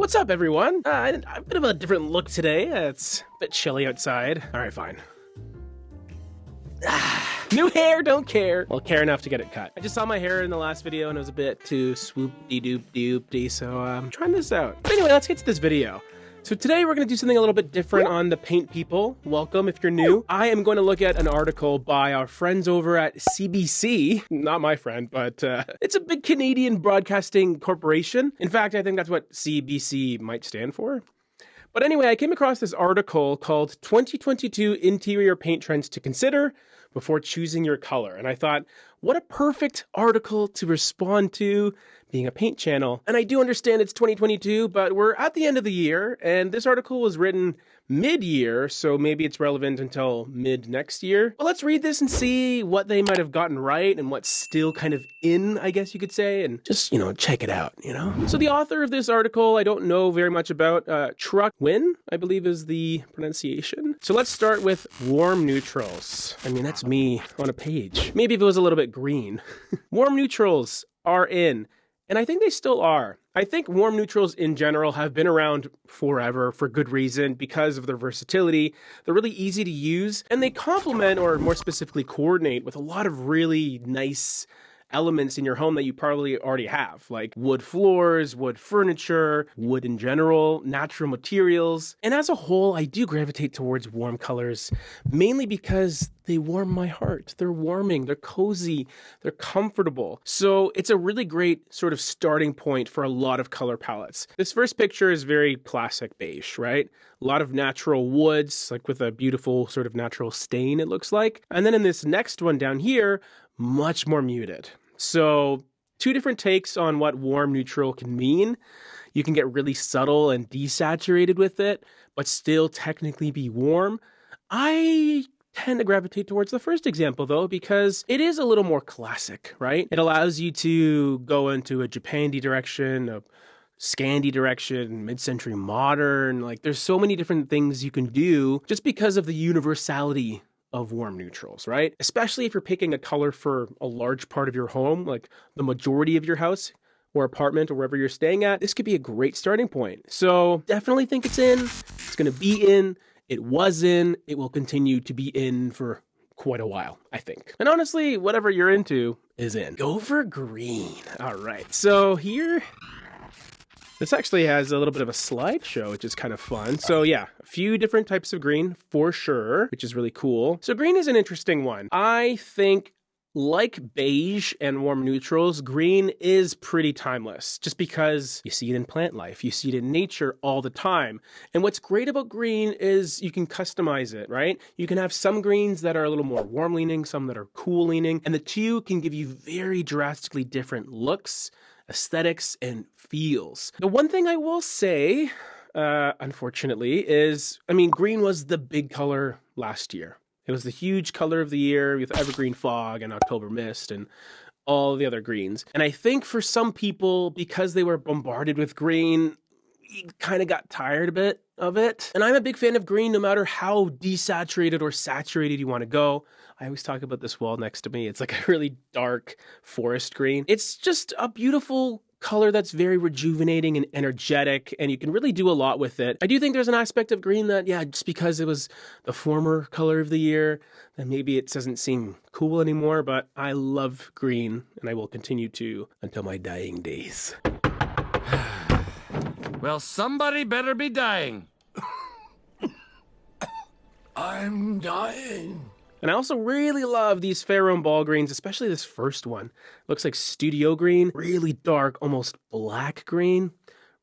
What's up, everyone? A bit of a different look today. It's a bit chilly outside. All right, fine. New hair, don't care. Well, care enough to get it cut. I just saw my hair in the last video and it was a bit too swoop-de-doop-de-oop-de, so I'm trying this out. But anyway, let's get to this video. So today we're going to do something a little bit different on the Paint People. Welcome if you're new. I am going to look at an article by our friends over at CBC. Not my friend, but it's a big Canadian broadcasting corporation. In fact, I think that's what CBC might stand for. But anyway, I came across this article called 2022 Interior Paint Trends to Consider Before Choosing Your Color. And I thought, what a perfect article to respond to being a paint channel. And I do understand it's 2022, but we're at the end of the year, and this article was written mid-year, so maybe it's relevant until mid next year. But let's read this and see what they might have gotten right and what's still kind of in, I guess you could say, and just, check it out, So the author of this article, I don't know very much about. Truc Nguyen, I believe is the pronunciation. So let's start with warm neutrals. I mean, that's me on a page. Maybe if it was a little bit green. Warm neutrals are in. And I think they still are. I think warm neutrals in general have been around forever for good reason because of their versatility. They're really easy to use and they complement, or more specifically coordinate, with a lot of really nice elements in your home that you probably already have, like wood floors, wood furniture, wood in general, natural materials. And as a whole, I do gravitate towards warm colors, mainly because they warm my heart. They're warming, they're cozy, they're comfortable. So it's a really great sort of starting point for a lot of color palettes. This first picture is very classic beige, right? A lot of natural woods, like with a beautiful sort of natural stain, it looks like. And then in this next one down here, much more muted. So two different takes on what warm neutral can mean. You can get really subtle and desaturated with it, but still technically be warm. I tend to gravitate towards the first example though, because it is a little more classic, right? It allows you to go into a Japandi direction, a Scandi direction, mid-century modern. Like there's so many different things you can do just because of the universality of warm neutrals, right? Especially if you're picking a color for a large part of your home, like the majority of your house or apartment or wherever you're staying at, this could be a great starting point. So definitely think it's in. It's going to be in. It was in. It will continue to be in for quite a while, I think. And honestly, whatever you're into is in. Go for green. All right. So here, this actually has a little bit of a slideshow, which is kind of fun. So yeah, a few different types of green for sure, which is really cool. So green is an interesting one. I think like beige and warm neutrals, green is pretty timeless just because you see it in plant life. You see it in nature all the time. And what's great about green is you can customize it, right? You can have some greens that are a little more warm leaning, some that are cool leaning, and the two can give you very drastically different looks, aesthetics, and feels. The one thing I will say, unfortunately, is, green was the big color last year. It was the huge color of the year with Evergreen Fog and October Mist and all the other greens. And I think for some people, because they were bombarded with green, you kind of got tired a bit of it. And I'm a big fan of green no matter how desaturated or saturated you want to go. I always talk about this wall next to me. It's like a really dark forest green. It's just a beautiful color that's very rejuvenating and energetic, and you can really do a lot with it. I do think there's an aspect of green that, just because it was the former color of the year, then maybe it doesn't seem cool anymore, but I love green, and I will continue to until my dying days. Well, somebody better be dying. I'm dying. And I also really love these Fairome ball greens, especially this first one. Looks like studio green, really dark, almost black green.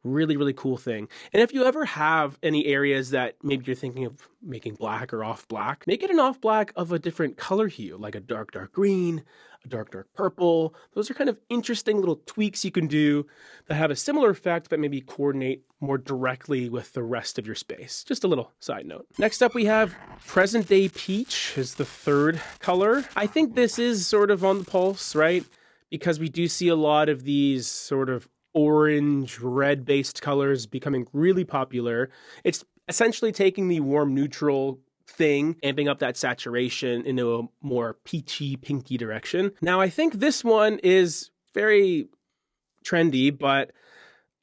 Really, really cool thing. And if you ever have any areas that maybe you're thinking of making black or off black, make it an off black of a different color hue, like a dark, dark green, a dark, dark purple. Those are kind of interesting little tweaks you can do that have a similar effect, but maybe coordinate more directly with the rest of your space. Just a little side note. Next up, we have Present Day Peach is the third color. I think this is sort of on the pulse, right? Because we do see a lot of these sort of orange, red-based colors becoming really popular. It's essentially taking the warm neutral thing, amping up that saturation into a more peachy, pinky direction. Now, I think this one is very trendy, but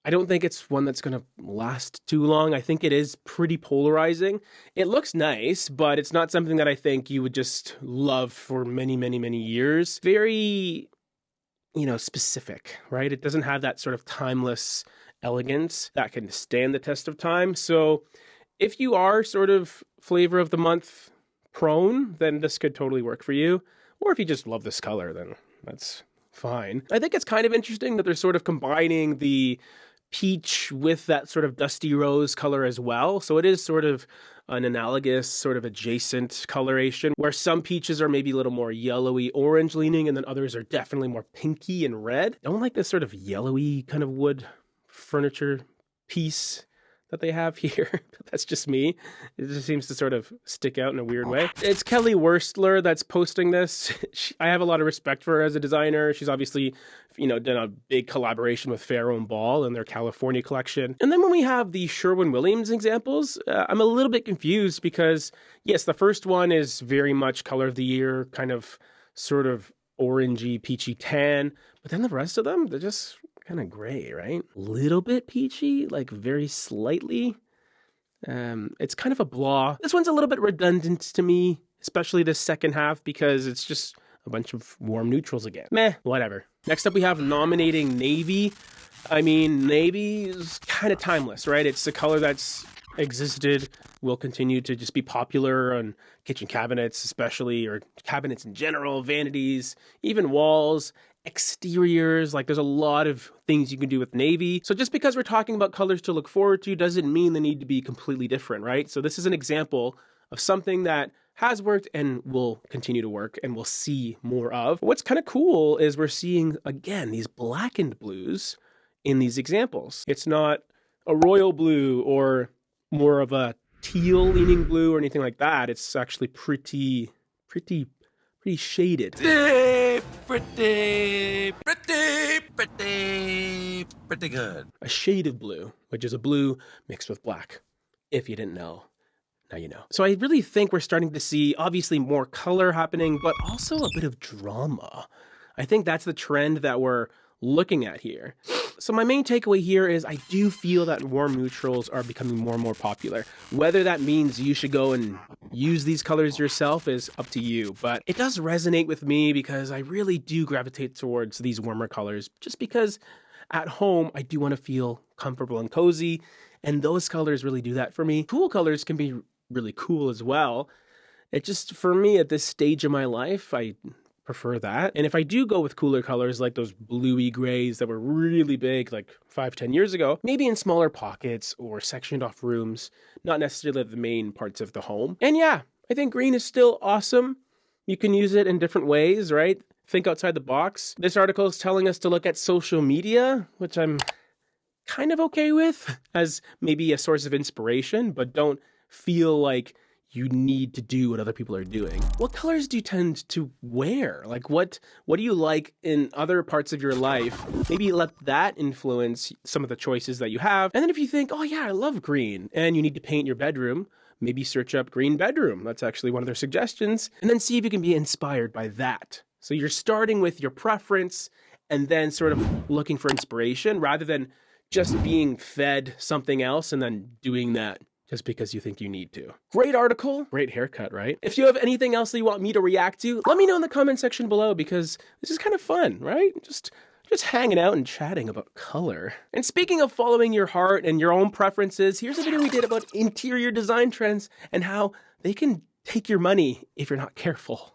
I don't think it's one that's going to last too long. I think it is pretty polarizing. It looks nice, but it's not something that I think you would just love for many, many, many years. Very, specific, right? It doesn't have that sort of timeless elegance that can stand the test of time. So if you are sort of flavor of the month prone, then this could totally work for you. Or if you just love this color, then that's fine. I think it's kind of interesting that they're sort of combining the peach with that sort of dusty rose color as well. So it is sort of an analogous, sort of adjacent coloration where some peaches are maybe a little more yellowy orange leaning and then others are definitely more pinky and red. I don't like this sort of yellowy kind of wood furniture piece that they have here. That's just me. It just seems to sort of stick out in a weird way. It's Kelly Wurstler that's posting this. I have a lot of respect for her as a designer. She's obviously, done a big collaboration with Farrow and Ball in their California collection. And then when we have the Sherwin-Williams examples, I'm a little bit confused because, yes, the first one is very much color of the year, kind of sort of orangey, peachy tan. But then the rest of them, they're just kind of gray, right? Little bit peachy, like very slightly. It's kind of a blah. This one's a little bit redundant to me, especially the second half, because it's just a bunch of warm neutrals again. Meh, whatever. Next up, we have nominating navy. I mean, navy is kind of timeless, right? It's a color that's existed, will continue to just be popular on kitchen cabinets, especially, or cabinets in general, vanities, even walls, exteriors. Like, there's a lot of things you can do with navy. So just because we're talking about colors to look forward to doesn't mean they need to be completely different, right? So this is an example of something that has worked and will continue to work and we'll see more of. What's kind of cool is we're seeing, again, these blackened blues in these examples. It's not a royal blue or more of a teal leaning blue or anything like that. It's actually pretty shaded. Pretty good. A shade of blue, which is a blue mixed with black. If you didn't know, now you know. So I really think we're starting to see obviously more color happening, but also a bit of drama. I think that's the trend that we're looking at here. So my main takeaway here is I do feel that warm neutrals are becoming more and more popular. Whether that means you should go and use these colors yourself is up to you, but it does resonate with me because I really do gravitate towards these warmer colors just because at home I do want to feel comfortable and cozy, and those colors really do that for me. Cool colors can be really cool as well. It just, for me at this stage of my life, I prefer that. And if I do go with cooler colors like those bluey grays that were really big like 5-10 years ago, maybe in smaller pockets or sectioned off rooms, not necessarily the main parts of the home. And yeah, I think green is still awesome. You can use it in different ways, right? Think outside the box. This article is telling us to look at social media, which I'm kind of okay with as maybe a source of inspiration, but don't feel like you need to do what other people are doing. What colors do you tend to wear? Like what do you like in other parts of your life? Maybe let that influence some of the choices that you have. And then if you think, oh yeah, I love green, and you need to paint your bedroom, maybe search up green bedroom. That's actually one of their suggestions. And then see if you can be inspired by that. So you're starting with your preference and then sort of looking for inspiration rather than just being fed something else and then doing that just because you think you need to. Great article, great haircut, right? If you have anything else that you want me to react to, let me know in the comment section below because this is kind of fun, right? Just hanging out and chatting about color. And speaking of following your heart and your own preferences, here's a video we did about interior design trends and how they can take your money if you're not careful.